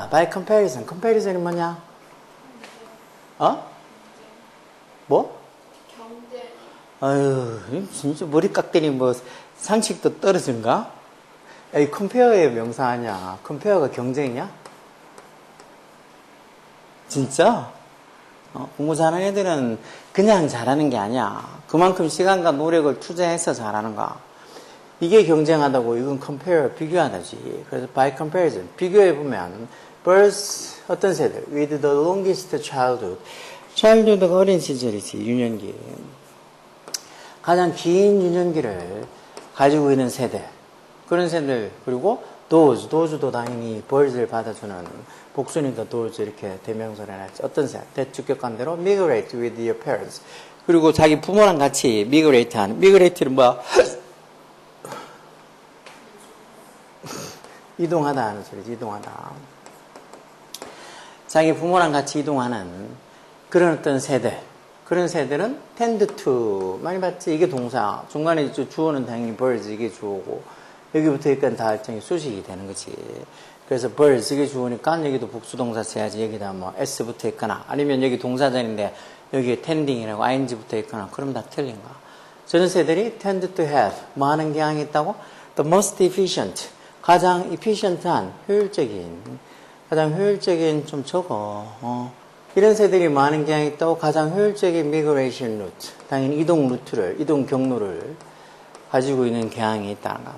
자, by comparison. comparison이 뭐냐? 뭐? 경쟁. 아유, 진짜 머리 깎더니 뭐 상식도 떨어진가? 이 compare의 명사 아니야. compare가 경쟁이야? 진짜? 공부 잘하는 애들은 그냥 잘하는 게 아니야. 그만큼 시간과 노력을 투자해서 잘하는 거야. 이게 경쟁하다고 이건 compare, 비교하다지. 그래서 by comparison, 비교해보면 birds, 어떤 세대? with the longest childhood. childhood가 어린 시절이지, 유년기. 가장 긴 유년기를 가지고 있는 세대. 그런 세대들. 그리고 does도 당연히 birds를 받아주는 복수니까 does 이렇게 대명사를 해놨지. 어떤 세대? 대주격한 대로 migrate with your parents. 그리고 자기 부모랑 같이 migrate 하는. migrate는 뭐야? 이동하다 하는 소리지, 이동하다. 자기 부모랑 같이 이동하는 그런 어떤 세대. 그런 세대는 tend to. 많이 봤지? 이게 동사. 중간에 주어는 당연히 birds, 이게 주어고. 여기부터 여기까지 다 일종의 수식이 되는 거지. 그래서 birds, 이게 주어니까 여기도 복수동사 써야지. 여기다 뭐 s 붙어 있거나, 아니면 여기 동사전인데 여기에 tending이라고 ing 붙어 있거나, 그럼 다 틀린 거야. 저런 세대들이 tend to have. 많은 경향이 있다고? The most efficient. 가장 efficient한, 효율적인, 가장 효율적인 좀 적어. 이런 세대들이 많은 경향이 있다고 가장 효율적인 migration route, 당연히 이동 루트를, 이동 경로를 가지고 있는 경향이 있다는 거.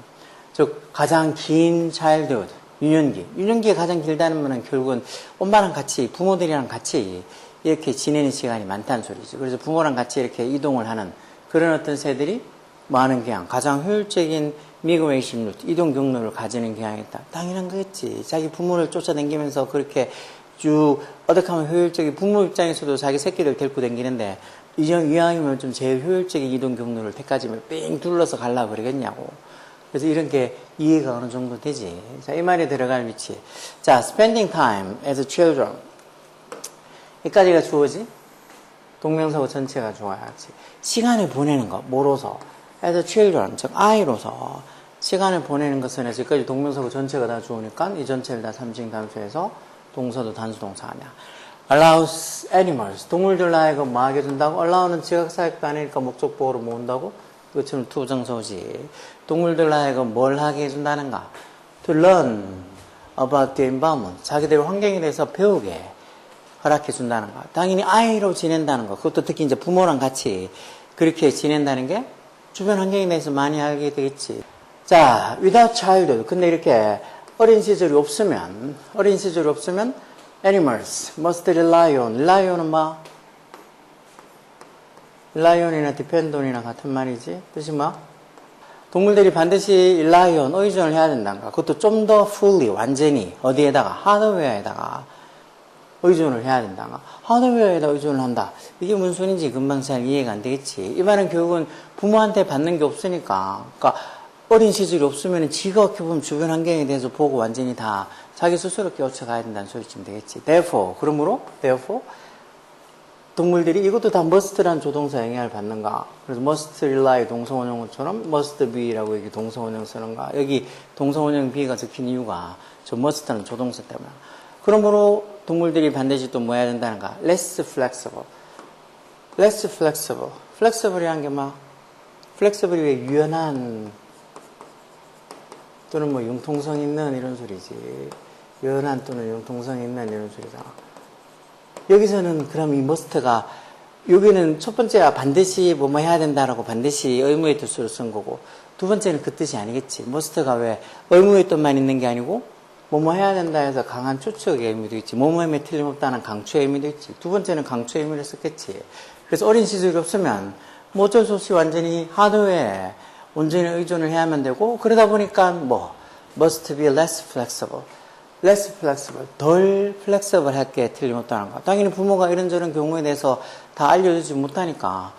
즉, 가장 긴 childhood, 유년기. 유년기가 가장 길다는 말은 결국은 엄마랑 같이, 부모들이랑 같이 이렇게 지내는 시간이 많다는 소리죠. 그래서 부모랑 같이 이렇게 이동을 하는 그런 어떤 세대들이 많은 경향, 가장 효율적인 migration route, 이동 경로를 가지는 경향이 있다. 당연한 거겠지. 자기 부모를 쫓아다니면서 그렇게 쭉 어떻게 하면 효율적인, 부모 입장에서도 자기 새끼들 데리고 다니는데 이왕이면 좀 제일 효율적인 이동 경로를 택하지면 삥 둘러서 가려고 그러겠냐고. 그래서 이런 게 이해가 어느 정도 되지. 자, 이 말에 들어갈 위치. 자, spending time as children. 여기까지가 주어지? 동명사고 전체가 좋아야지. 시간을 보내는 거, 뭐로서? as children, 즉 아이로서 시간을 보내는 것은 여기까지 동명사고 전체가 다 주어니까 이 전체를 다 3중 단수해서 동사도 단수동사 아니야. allows animals, 동물들 하여금 뭐 하게 준다고? allow는 지각사역도 아니니까 목적보호로 모은다고? 그것처럼 투정서지. 동물들 하여금 뭘 하게 해준다는가? to learn about the environment, 자기들 환경에 대해서 배우게 허락해 준다는 거. 당연히 아이로 지낸다는 거. 그것도 특히 이제 부모랑 같이 그렇게 지낸다는 게 주변 환경에 대해서 많이 알게 되겠지. 자, without childhood. 근데 이렇게 어린 시절이 없으면 animals must rely on. relyon은 뭐? relyon이나 depend on이나 같은 말이지. 뜻이 뭐? 동물들이 반드시 rely on, 의존을 해야 된다는가. 그것도 좀 더 fully, 완전히 어디에다가? 하드웨어에다가 의존을 해야 된다가. 하드웨어에다 의존을 한다. 이게 무슨 소리인지 금방 잘 이해가 안 되겠지. 이 말은 결국은 부모한테 받는 게 없으니까. 그러니까 어린 시절이 없으면 지가 어떻게 보면 주변 환경에 대해서 보고 완전히 다 자기 스스로 깨우쳐 가야 된다는 소리쯤 되겠지. therefore, 그러므로 동물들이 이것도 다 must라는 조동사 영향을 받는가. 그래서 must rely 동사원형처럼 must be라고 여기 동사원형 쓰는가. 여기 동사원형 be가 적힌 이유가 저 must라는 조동사 때문에. 그러므로 동물들이 반드시 또 뭐 해야 된다는가? less flexible. flexible이란 게 뭐? flexible이 왜 유연한 또는 뭐 융통성 있는 이런 소리지. 유연한 또는 융통성 있는 이런 소리잖아. 여기서는 그럼 이 must가 여기는 첫 번째가 반드시 뭐뭐 해야 된다라고 반드시 의무의 뜻으로 쓴 거고, 두 번째는 그 뜻이 아니겠지. must가 왜 의무의 뜻만 있는 게 아니고 뭐뭐 해야 된다 해서 강한 추측의 의미도 있지. 뭐뭐에 틀림없다는 강추의 의미도 있지. 두 번째는 강추의 의미를 썼겠지. 그래서 어린 시절이 없으면 뭐 어쩔 수 없이 완전히 하드웨어에 온전히 의존을 해야만 되고, 그러다 보니까 뭐 must be less flexible, 덜 flexible 할 게 틀림없다는 거. 당연히 부모가 이런저런 경우에 대해서 다 알려주지 못하니까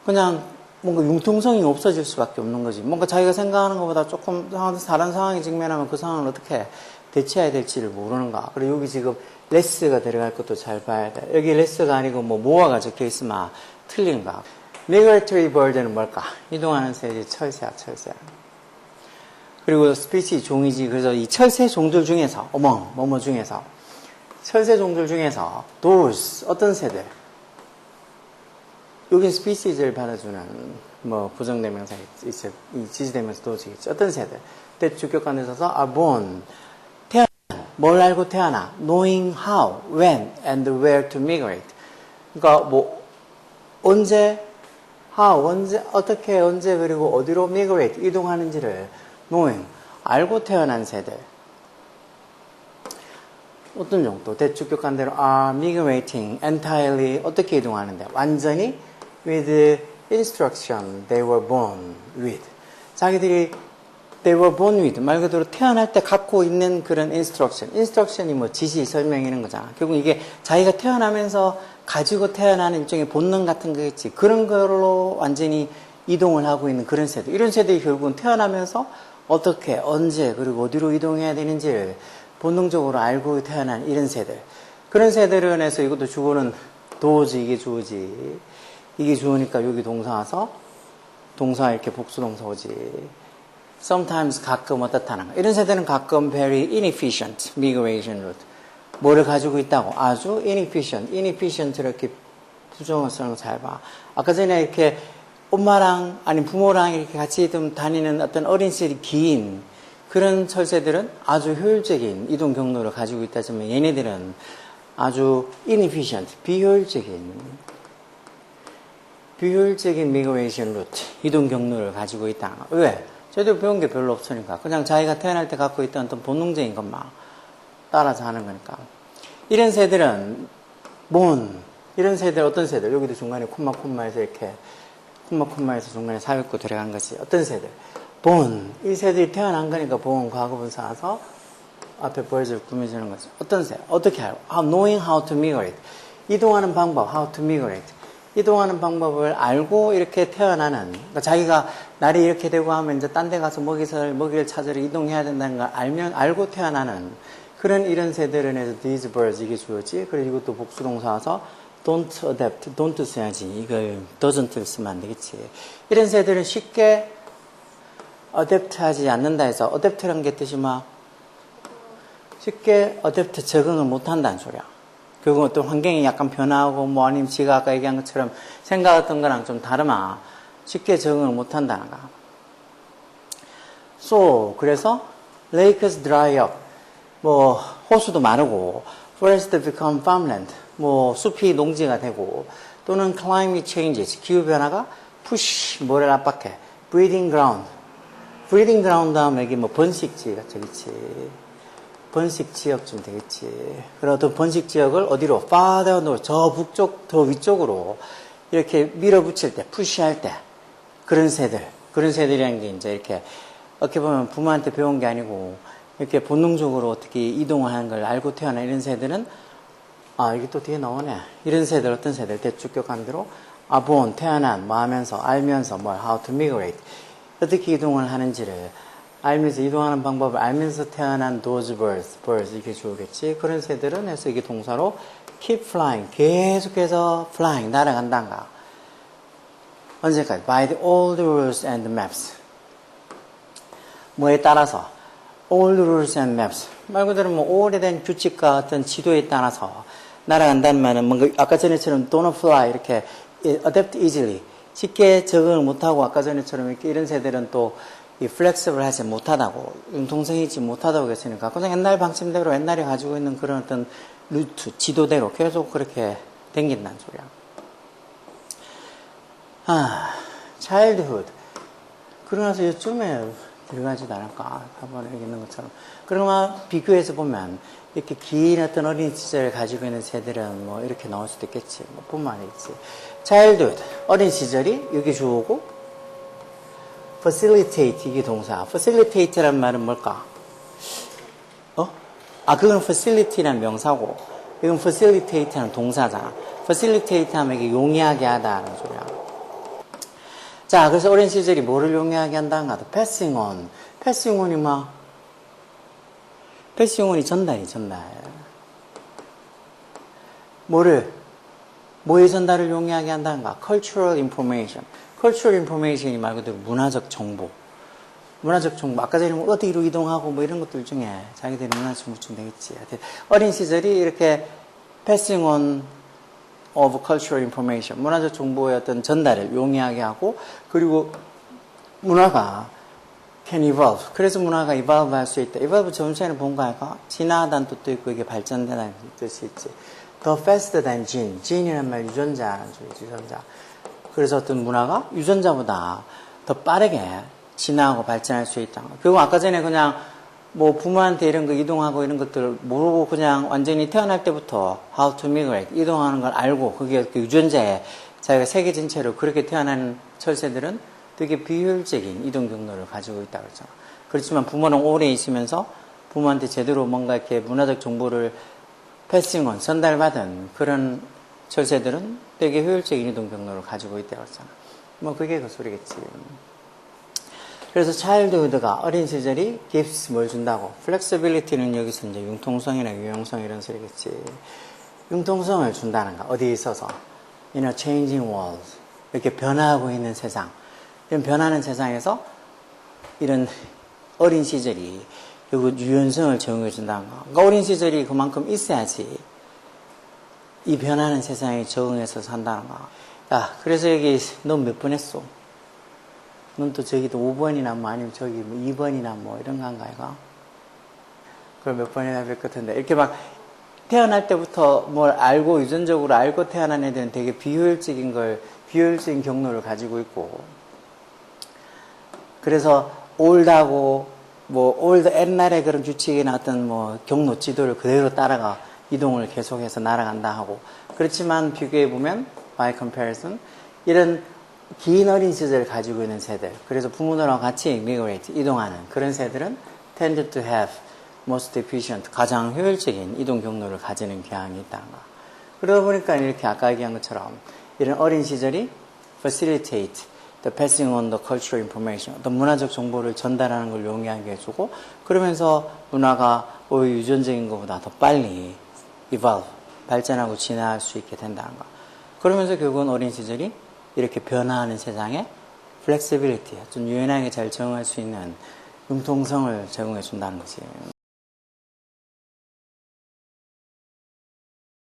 그냥 뭔가 융통성이 없어질 수밖에 없는 거지. 뭔가 자기가 생각하는 것보다 조금 다른 상황에 직면하면 그 상황을 어떻게 대처해야 될지를 모르는가. 그리고 여기 지금 less가 들어갈 것도 잘 봐야 돼. 여기 less가 아니고 뭐 more가 적혀 있으면 틀린가. migratory bird는 뭘까? 이동하는 새지. 철새야. 그리고 스피시 종이지. 그래서 이 철새 종들 중에서 뭐뭐 중에서 철새 종들 중에서 those 어떤 새들 여긴 species를 받아주는 뭐 부정대명사 있어 이 지지대명사 those겠지. 어떤 새들 that 주격관에 있어서 are born 태어난 뭘 알고 태어나 knowing how, when and where to migrate. 그러니까 뭐 언제 how 언제 어떻게 언제 그리고 어디로 migrate 이동하는지를 knowing 알고 태어난 새들. 어떤 정도 대축격한 대로 are migrating entirely 어떻게 이동하는데 완전히 with instruction they were born with 자기들이 they were born with 말 그대로 태어날 때 갖고 있는 그런 instruction이 뭐 지시 설명 이런 거잖아. 결국 이게 자기가 태어나면서 가지고 태어나는 일종의 본능 같은 거겠지. 그런 걸로 완전히 이동을 하고 있는 그런 새들. 이런 새들이 결국은 태어나면서 어떻게 언제 그리고 어디로 이동해야 되는지를 본능적으로 알고 태어난 이런 새들. 그런 새들은 해서 이것도 주어는 도지 이게 주어지. 이게 주어니까 여기 동사 와서 동사 이렇게 복수동사 오지. sometimes 가끔 어떻다는 거. 이런 새들은 가끔 very inefficient migration route. 뭐를 가지고 있다고? 아주 inefficient 이렇게 부정을 쓰는 거 잘 봐. 아까 전에 이렇게 엄마랑 아니 부모랑 이렇게 같이 좀 다니는 어떤 어린 시절이 긴 그런 철새들은 아주 효율적인 이동 경로를 가지고 있다지만 얘네들은 아주 inefficient, 비효율적인 migration route, 이동 경로를 가지고 있다. 왜? 저희도 배운 게 별로 없으니까. 그냥 자기가 태어날 때 갖고 있던 어떤 본능적인 것만 따라서 하는 거니까. 이런 새들은 이런 새들 어떤 새들? 여기도 중간에 콤마에서 이렇게 콤마에서 중간에 삽입구 들어간 것이 어떤 새들? 이 새들이 태어난 거니까 과거분사 와서 앞에 보여줄 꾸며주는 거죠. 어떤 새? 어떻게 알고? knowing how to migrate. 이동하는 방법, how to migrate. 이동하는 방법을 알고 이렇게 태어나는, 그러니까 자기가 날이 이렇게 되고 하면 이제 딴 데 가서 먹이를 찾으러 이동해야 된다는 걸 알고 태어나는 그런 이런 새들은 해서 these birds 이게 주어지. 그리고 이것도 복수동사 와서 don't adapt, don't 써야지. 이걸 doesn't를 쓰면 안 되겠지. 이런 새들은 쉽게 adapt 하지 않는다 해서 adapt라는 게 뜻이 쉽게 adapt 적응을 못 한다는 소리야. 결국 어떤 환경이 약간 변화하고 뭐 아니면 지가 아까 얘기한 것처럼 생각했던 거랑 좀 다르마. 쉽게 적응을 못 한다는 거야. 그래서 lakes dry up. 뭐 호수도 마르고 forest become farmland. 뭐 숲이 농지가 되고 또는 climate changes. 기후 변화가 push 뭐를 압박해. breeding ground 다음에 여기 뭐 번식지 같겠지. 번식 지역쯤 되겠지. 그런 어떤 번식 지역을 어디로? farther north, 저 북쪽, 더 위쪽으로 이렇게 밀어붙일 때, 푸시할 때 그런 새들이라는 게 이제 이렇게 어떻게 보면 부모한테 배운 게 아니고 이렇게 본능적으로 어떻게 이동을 하는 걸 알고 태어난 이런 새들은 이게 또 뒤에 나오네. 이런 새들 어떤 새들 대축격한 대로 born 태어난 뭐 하면서 알면서 뭘 how to migrate 어떻게 이동을 하는지를 알면서 이동하는 방법을 알면서 태어난 those birds 이렇게 주어겠지. 그런 새들은 해서 이게 동사로 keep flying 계속해서 flying 날아간단가. 언제까지? by the old rules and maps. 뭐에 따라서? old rules and maps. 말 그대로 뭐 오래된 규칙과 어떤 지도에 따라서 날아간다는 말은 뭔가 아까 전에처럼 don't fly 이렇게 adapt easily 쉽게 적응을 못하고 아까 전에처럼 이렇게 이런 새들은 또 이 flexible 하지 못하다고 융통성이지 못하다고 했으니까 그냥 옛날 방침대로 옛날에 가지고 있는 그런 어떤 루트 지도대로 계속 그렇게 댕긴다는 소리야. childhood 그러나서 요즘에 들어가지도 않을까 한번 여기 있는 것처럼 그러나 비교해서 보면 이렇게 긴 어떤 어린 시절을 가지고 있는 새들은 뭐 이렇게 나올 수도 있겠지 뭐 뿐만 아니지 childhood 어린 시절이 여기 주어고 facilitate 이게 동사 facilitate라는 말은 뭘까? 그건 facility라는 명사고 이건 facilitate라는 동사잖아 facilitate 하면 이게 용이하게 하다라는 소리야 자 그래서 어린 시절이 뭐를 용이하게 한다는 거다 passing on passing on이 passing on이 전달 뭐의 전달을 용이하게 한다는가? cultural information이 말 그대로 문화적 정보. 문화적 정보, 아까 전에 뭐 어디로 이동하고 뭐 이런 것들 중에 자기들이 문화적 정보쯤 되겠지. 어린 시절이 이렇게 passing on of cultural information, 문화적 정보의 어떤 전달을 용이하게 하고, 그리고 문화가 can evolve. 그래서 문화가 evolve 할 수 있다. evolve 전체는 본 거 아닐까? 진화하다는 뜻도 있고, 이게 발전되다는 뜻이 있지. The faster than gene. gene이란 말 유전자. 그래서 어떤 문화가 유전자보다 더 빠르게 진화하고 발전할 수 있다. 그리고 아까 전에 그냥 뭐 부모한테 이런 거 이동하고 이런 것들을 모르고 그냥 완전히 태어날 때부터 how to migrate, 이동하는 걸 알고 그게 그 유전자에 자기가 새겨진 채로 그렇게 태어난 철새들은 되게 비효율적인 이동 경로를 가지고 있다고 그랬잖아. 그렇지만 부모는 오래 있으면서 부모한테 제대로 뭔가 이렇게 문화적 정보를 패싱온, 전달받은 그런 철새들은 되게 효율적인 이동 경로를 가지고 있다고 그랬잖아. 뭐 그게 그 소리겠지. 그래서 childhood가 어린 시절이 gives 뭘 준다고. flexibility는 여기서 이제 융통성이나 유용성 이런 소리겠지. 융통성을 준다는 거. 어디에 있어서. In a changing world. 이렇게 변화하고 있는 세상. 이런 변하는 세상에서 이런 어린 시절이 유연성을 제공해 준다는 거. 그러니까 어린 시절이 그만큼 있어야지 이 변하는 세상에 적응해서 산다는 거. 야, 그래서 여기 넌 몇 번 했어? 넌 또 저기도 5번이나 뭐 아니면 저기 뭐 2번이나 뭐 이런 거 한가, 이거? 그걸 몇 번이나 할 것 같은데. 이렇게 막 태어날 때부터 뭘 알고, 유전적으로 알고 태어난 애들은 되게 비효율적인 경로를 가지고 있고. 그래서 올드하고, 뭐, 옛날에 그런 규칙이나 어떤 뭐 경로 지도를 그대로 따라가 이동을 계속해서 날아간다 하고. 그렇지만 비교해보면, by comparison, 이런 긴 어린 시절을 가지고 있는 새들, 그래서 부모들하고 같이 migrate, 이동하는 그런 새들은 tend to have most efficient, 가장 효율적인 이동 경로를 가지는 경향이 있다는 거. 그러다 보니까 이렇게 아까 얘기한 것처럼 이런 어린 시절이 facilitate the passing on the cultural information, 어떤 문화적 정보를 전달하는 걸 용이하게 해주고, 그러면서 문화가 오히려 유전적인 것보다 더 빨리 evolve, 발전하고 진화할 수 있게 된다는 거. 그러면서 결국은 어린 시절이 이렇게 변화하는 세상에 flexibility, 좀 유연하게 잘 적응할 수 있는 융통성을 제공해 준다는 거지.